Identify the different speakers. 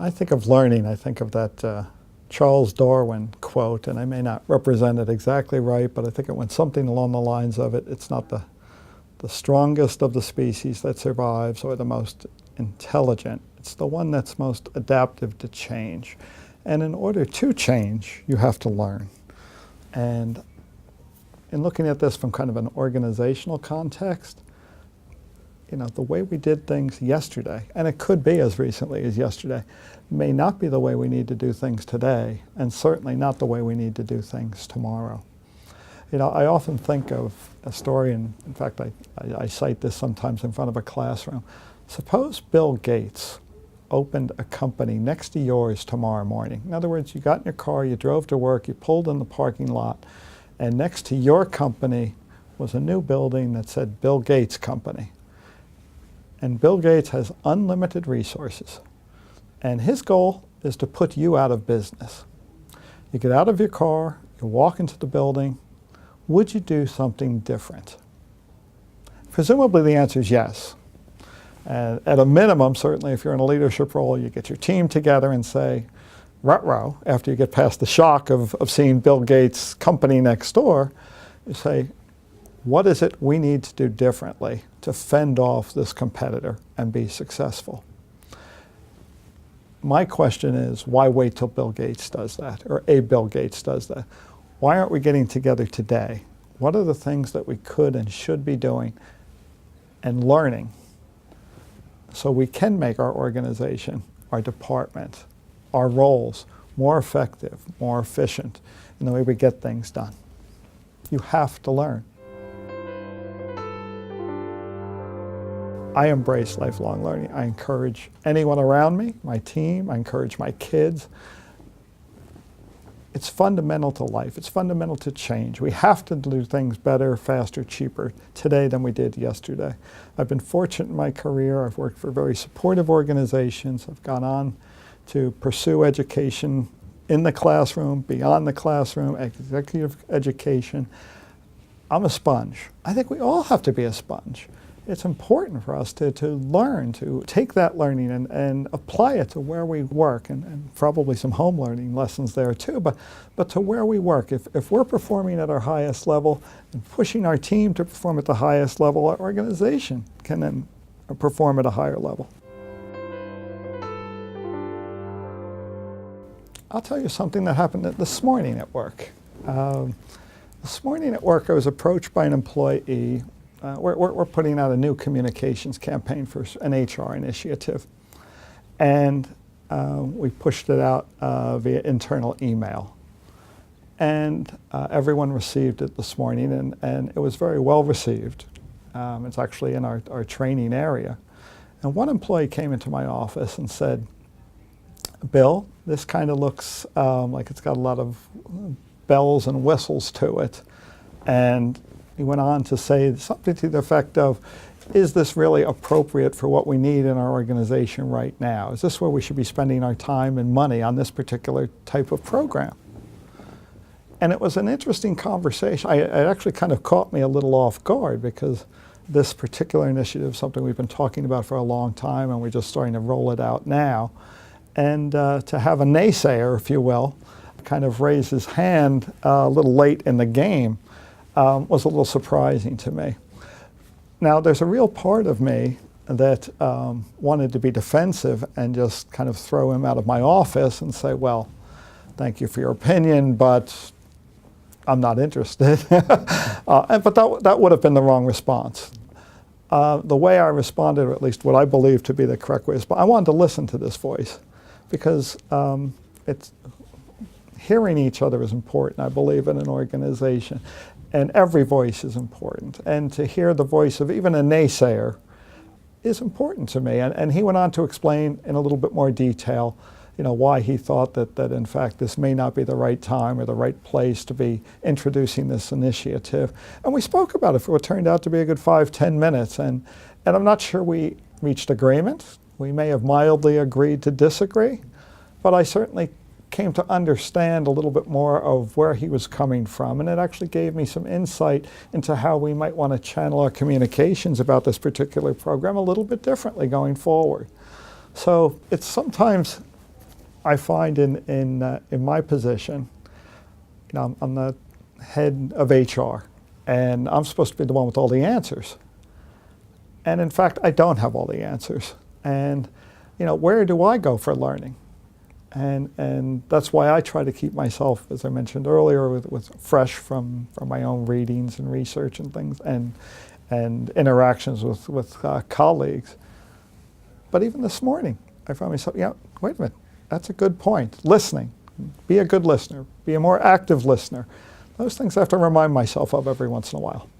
Speaker 1: I think of learning, I think of that Charles Darwin quote, and I may not represent it exactly right, but I think it went something along the lines of it's not the strongest of the species that survives or the most intelligent. It's the one that's most adaptive to change. And in order to change, you have to learn. And in looking at this from kind of an organizational context, the way we did things yesterday, and it could be as recently as yesterday, may not be the way we need to do things today, and certainly not the way we need to do things tomorrow. I often think of a story, and in fact I cite this sometimes in front of a classroom. Suppose Bill Gates opened a company next to yours tomorrow morning. In other words, you got in your car, you drove to work, you pulled in the parking lot, and next to your company was a new building that said Bill Gates Company. And Bill Gates has unlimited resources. And his goal is to put you out of business. You get out of your car, you walk into the building. Would you do something different? Presumably the answer is yes. And at a minimum, certainly if you're in a leadership role, you get your team together and say, ruh-roh, after you get past the shock of seeing Bill Gates' company next door, you say, what is it we need to do differently to fend off this competitor and be successful? My question is, why wait till Bill Gates does that, or a Bill Gates does that? Why aren't we getting together today? What are the things that we could and should be doing and learning so we can make our organization, our department, our roles more effective, more efficient in the way we get things done? You have to learn. I embrace lifelong learning. I encourage anyone around me, my team, I encourage my kids. It's fundamental to life. It's fundamental to change. We have to do things better, faster, cheaper today than we did yesterday. I've been fortunate in my career. I've worked for very supportive organizations. I've gone on to pursue education in the classroom, beyond the classroom, executive education. I'm a sponge. I think we all have to be a sponge. It's important for us to learn, to take that learning and apply it to where we work, and probably some home learning lessons there too, but to where we work. If we're performing at our highest level and pushing our team to perform at the highest level, our organization can then perform at a higher level. I'll tell you something that happened this morning at work. This morning at work I was approached by an employee. We're putting out a new communications campaign for an HR initiative. And we pushed it out via internal email. And everyone received it this morning, and it was very well received. It's actually in our training area. And one employee came into my office and said, Bill, this kind of looks like it's got a lot of bells and whistles to it. And he went on to say something to the effect of, is this really appropriate for what we need in our organization right now? Is this where we should be spending our time and money on this particular type of program? And it was an interesting conversation. It actually kind of caught me a little off guard, because this particular initiative is something we've been talking about for a long time, and we're just starting to roll it out now. And to have a naysayer, if you will, kind of raise his hand a little late in the game was a little surprising to me. Now, there's a real part of me that wanted to be defensive and just kind of throw him out of my office and say, well, thank you for your opinion, but I'm not interested. But that would have been the wrong response. The way I responded, or at least what I believe to be the correct way, I wanted to listen to this voice, because hearing each other is important, I believe, in an organization. And every voice is important. And to hear the voice of even a naysayer is important to me. And he went on to explain in a little bit more detail, why he thought that in fact this may not be the right time or the right place to be introducing this initiative. And we spoke about it for what turned out to be a good 5-10 minutes. And I'm not sure we reached agreement. We may have mildly agreed to disagree, but I certainly came to understand a little bit more of where he was coming from, and it actually gave me some insight into how we might want to channel our communications about this particular program a little bit differently going forward. So it's sometimes I find in my position, I'm the head of HR, and I'm supposed to be the one with all the answers. And in fact, I don't have all the answers. And where do I go for learning? And that's why I try to keep myself, as I mentioned earlier, with fresh from my own readings and research and things, and interactions with colleagues. But even this morning, I found myself, wait a minute, that's a good point. Listening. Be a good listener. Be a more active listener. Those things I have to remind myself of every once in a while.